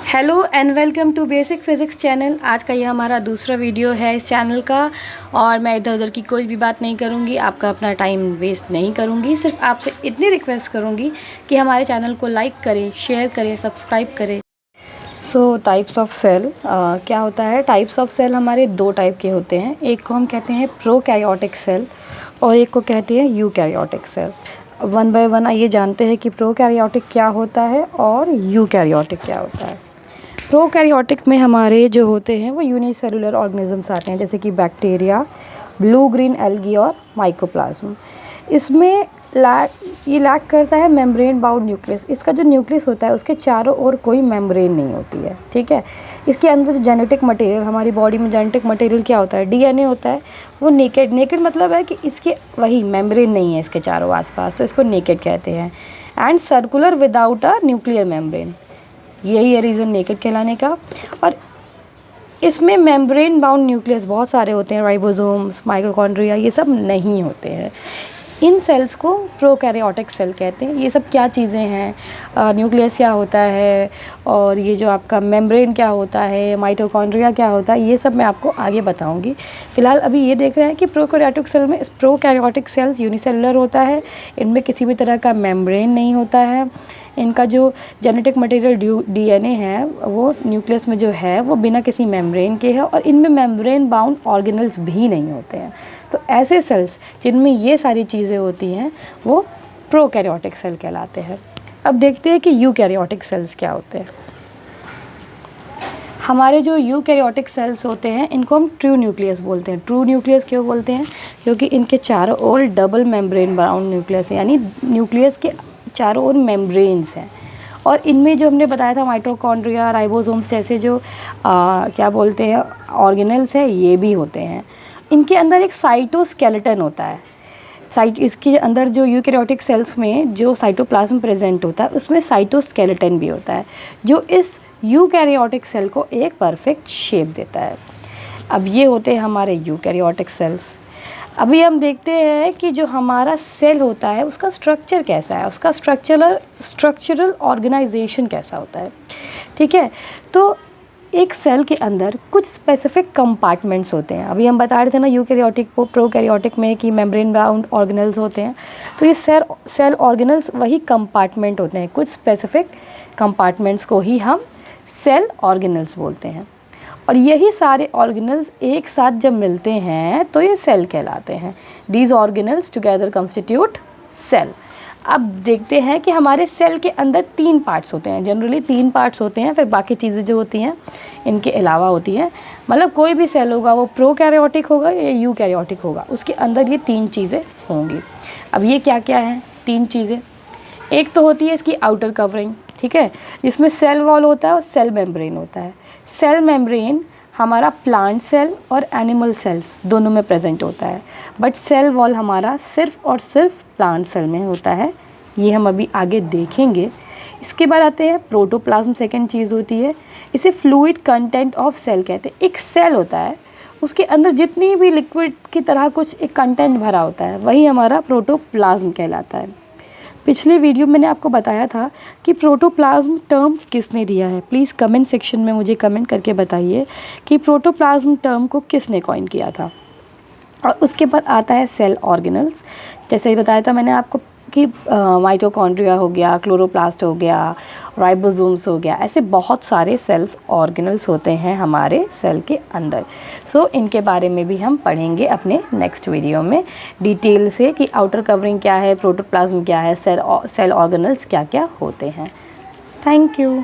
Hello and welcome to basic physics channel. आज का ये हमारा दूसरा वीडियो है इस चैनल का और मैं इधर उधर की कोई भी बात नहीं करूँगी, आपका अपना टाइम वेस्ट नहीं करूँगी। सिर्फ आपसे इतनी रिक्वेस्ट करूँगी कि हमारे चैनल को लाइक करें, शेयर करें, सब्सक्राइब करें। सो टाइप्स ऑफ सेल क्या होता है? टाइप्स ऑफ सेल हमारे दो टाइप के होते हैं। एक को हम कहते हैं प्रोकैरियोटिक सेल और एक को कहते हैं eukaryotic cell. One by one आइए जानते हैं कि प्रोकैरियोटिक क्या होता है और यूकैरियोटिक क्या होता है। प्रोकैरियोटिक में हमारे जो होते हैं वो यूनिसेलुलर ऑर्गेनिजम्स आते हैं, जैसे कि बैक्टीरिया, ब्लू ग्रीन एल्गी और माइकोप्लाज्म। इसमें ये लैक करता है मेम्ब्रेन बाउंड न्यूक्लियस। इसका जो न्यूक्लियस होता है उसके चारों ओर कोई मेम्ब्रेन नहीं होती है, ठीक है। इसके अंदर जो जेनेटिक मटेरियल, हमारी बॉडी में जेनेटिक मटेरियल क्या होता है? डीएनए होता है। वो नेकेड मतलब है कि इसके वही मेम्ब्रेन नहीं है इसके चारों आसपास, तो इसको नेकेड कहते हैं। And circular without a nuclear membrane, यही है रीज़न नेकेड कहलाने का। और इसमें मेम्ब्रेन बाउंड न्यूक्लियस बहुत सारे होते हैं, राइबोसोम्स, माइटोकॉन्ड्रिया, ये सब नहीं होते हैं। इन सेल्स को प्रोकैरियोटिक सेल कहते हैं। ये सब क्या चीज़ें हैं? न्यूक्लियस क्या होता है और ये जो आपका मेम्ब्रेन क्या होता है, माइटोकॉन्ड्रिया क्या होता है, ये सब मैं आपको आगे बताऊंगी। फ़िलहाल अभी ये देख रहे हैं कि प्रोकैरियोटिक सेल में प्रोकैरियोटिक सेल्स यूनिसेलुलर होता है, इनमें किसी भी तरह का मेम्ब्रेन नहीं होता है। इनका जो जेनेटिक मटेरियल डीएनए है वो न्यूक्लियस में जो है वो बिना किसी मेम्ब्रेन के है और इनमें मेम्ब्रेन बाउंड ऑर्गेनल्स भी नहीं होते हैं। तो ऐसे सेल्स जिनमें ये सारी चीज़ें होती हैं वो प्रोकैरियोटिक सेल कहलाते हैं। अब देखते हैं कि यूकैरियोटिक सेल्स क्या होते हैं। हमारे जो यूकैरियोटिक सेल्स होते हैं इनको हम ट्रू न्यूक्लियस बोलते हैं। ट्रू न्यूक्लियस क्यों बोलते हैं? क्योंकि इनके चारों ओर डबल मेम्ब्रेन बाउंड न्यूक्लियस है, यानी न्यूक्लियस के चारों ओर मेम्ब्रेन्स हैं। और इनमें जो हमने बताया था माइटोकॉन्ड्रिया, राइबोसोम्स जैसे जो क्या बोलते हैं ऑर्गेनल्स हैं, ये भी होते हैं। इनके अंदर एक साइटोस्केलेटन होता है। इसके अंदर जो यूकैरियोटिक सेल्स में जो साइटोप्लाज्म प्रेजेंट होता है उसमें साइटोस्केलेटन भी होता है, जो इस यूकैरियोटिक सेल को एक परफेक्ट शेप देता है। अब ये होते हैं हमारे यूकैरियोटिक सेल्स। अभी हम देखते हैं कि जो हमारा सेल होता है उसका स्ट्रक्चर कैसा है, उसका स्ट्रक्चरल ऑर्गेनाइजेशन कैसा होता है, ठीक है। तो एक सेल के अंदर कुछ स्पेसिफिक कंपार्टमेंट्स होते हैं। अभी हम बता रहे थे ना यूकैरियोटिक को प्रोकैरियोटिक में कि मेम्ब्रेन बाउंड ऑर्गेनल्स होते हैं, तो ये सेल ऑर्गेनल्स वही कंपार्टमेंट होते हैं। कुछ स्पेसिफिक कंपार्टमेंट्स को ही हम सेल ऑर्गेनल्स बोलते हैं और यही सारे ऑर्गेनल्स एक साथ जब मिलते हैं तो ये सेल कहलाते हैं। These organelles together constitute cell. अब देखते हैं कि हमारे सेल के अंदर तीन पार्ट्स होते हैं, जनरली तीन पार्ट्स होते हैं, फिर बाकी चीज़ें जो होती हैं इनके अलावा होती हैं। मतलब कोई भी सेल होगा वो प्रोकैरियोटिक होगा या यूकैरियोटिक होगा, उसके अंदर ये तीन चीज़ें होंगी। अब ये क्या क्या हैं तीन चीज़ें? एक तो होती है इसकी आउटर कवरिंग, ठीक है, जिसमें सेल वॉल होता है और सेल मेम्ब्रेन होता है। सेल मेम्ब्रेन हमारा प्लांट सेल और एनिमल सेल्स दोनों में प्रेजेंट होता है, बट सेल वॉल हमारा सिर्फ और सिर्फ प्लांट सेल में होता है। ये हम अभी आगे देखेंगे। इसके बाद आते हैं प्रोटोप्लाज्म, सेकंड चीज़ होती है, इसे फ्लूइड कंटेंट ऑफ सेल कहते हैं। एक सेल होता है उसके अंदर जितनी भी लिक्विड की तरह कुछ एक कंटेंट भरा होता है वही हमारा प्रोटोप्लाज्म कहलाता है। पिछले वीडियो में मैंने आपको बताया था कि प्रोटोप्लाज्म टर्म किसने दिया है। प्लीज़ कमेंट सेक्शन में मुझे कमेंट करके बताइए कि प्रोटोप्लाज्म टर्म को किसने कॉइन किया था। और उसके बाद आता है सेल ऑर्गेनल्स। जैसे ही बताया था मैंने आपको कि माइटोकॉन्ड्रिया हो गया, क्लोरोप्लास्ट हो गया, राइबोसोम्स हो गया, ऐसे बहुत सारे सेल्स ऑर्गेनल्स होते हैं हमारे सेल के अंदर। सो इनके बारे में भी हम पढ़ेंगे अपने नेक्स्ट वीडियो में डिटेल से कि आउटर कवरिंग क्या है, प्रोटोप्लाज्म क्या है, सेल ऑर्गेनल्स क्या क्या होते हैं। Thank you.